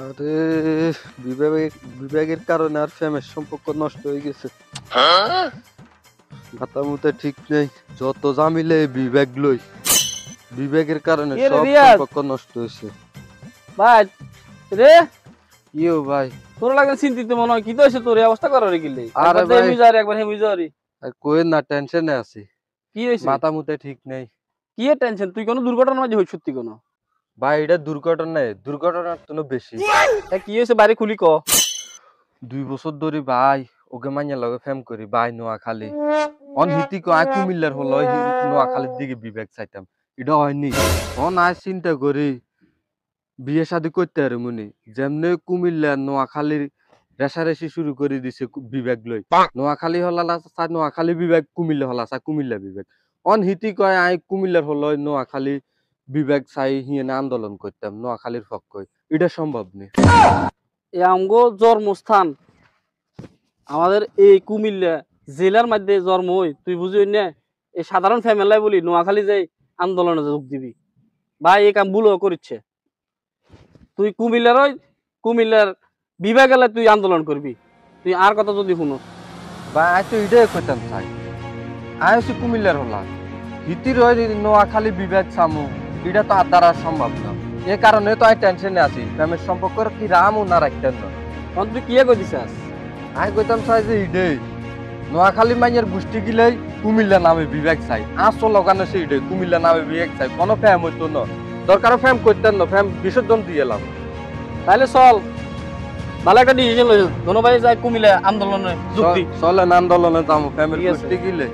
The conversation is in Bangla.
আরে বিবেকের কারণে আর ফ্যামের সম্পর্ক নষ্ট হয়ে গেছে। মাথা মুথা ঠিক নেই, যত জামিলে বিবেকের কারণে কে রে সব রিয়াজ? সম্পর্ক নষ্ট হয়েছে। ভাই রে ইও ভাই, তোর লাগে চিন্তিত মনে হয় কি তো হয়েছে তোর এই অবস্থা করার গেলে আরে ভাই। একবার হেমি যারি আর কোয়েন না, টেনশনে আছি, কি হয়েছে মাথা মুথা ঠিক নেই। কি এর টেনশন তুই কোনো দুর্ঘটনার মাঝে হইছ সত্যি কোনো ভাই এটা দুর্ঘটনার তো বেশি। কি হয়েছে বাইরে খুলি ক 2 বছর ধরে ভাই ওকে মাইয়া লগে ফেম করি ভাই নোয়াখালী অনহিতি কো আই কুমিল্লার হলো নোয়াখালীর দিকে বিবেক চাইতাম, এটা হয়নি। আজ চিন্তা করি বিয়ে শাদী করতে আর মনে যেমনি কুমিল্লা নোয়াখালীর রেশারেশি শুরু করে দিছে বিবেক লই। নোয়াখালী হলা নোয়াখালী বিবেক, কুমিল্লা হলা কুমিল্লা বিবেক। অনহিতি কয় আই কুমিল্লার হলো নোয়াখালী বিবেক চাই হিয়েনে আন্দোলন করতাম নোয়াখালীর পক্ষে, এটা সম্ভব নেই। এ আমগো জন্মস্থান আমাদের এই কুমিল্লা জেলার মধ্যে জন্ম হই তুই বুঝি না এই সাধারণ ফ্যামিলাই বলি নোয়াখালী যাই আন্দোলনে যোগ দিবি ভাই এই কাম ভুলও করিচ্ছে তুই কুমিল্লার বিভাগ এলে তুই আন্দোলন করবি তুই আর কথা যদি শুনো বা আই তো এটাই করতাম চাই, আই হচ্ছে কুমিল্লার হলা হিতির হয় নোয়াখালী বিবেক সামু, এটা তো আর দ্বারা সম্ভব না। এ কারণে তো আমি টেনশনে আছি ফ্যামিলির সম্পর্ক কি রামও না রাখতেন না। তখন তুই কি কই দিছাস আমি কইতাম চাই যে ইডেই নোয়াখালী মাইয়ের গোষ্ঠী গিলেই কুমিল্লা নামে বিবেক চাই, আসল ওখানে সেই ইডে কুমিল্লা নামে বিবেক চাই, কোনো ফ্যাম হইতো না, দরকার ফ্যাম করতেন না, ফ্যাম বিসর্জন দিয়ে এলাম। তাহলে চল ভালো একটা ডিসিশন লইছ দোনো ভাই যায় কুমিল্লা আন্দোলনে যুক্তি চলেন আন্দোলনে যাবো ফ্যামিলি ঠিক আছে। গোষ্ঠী গিলে।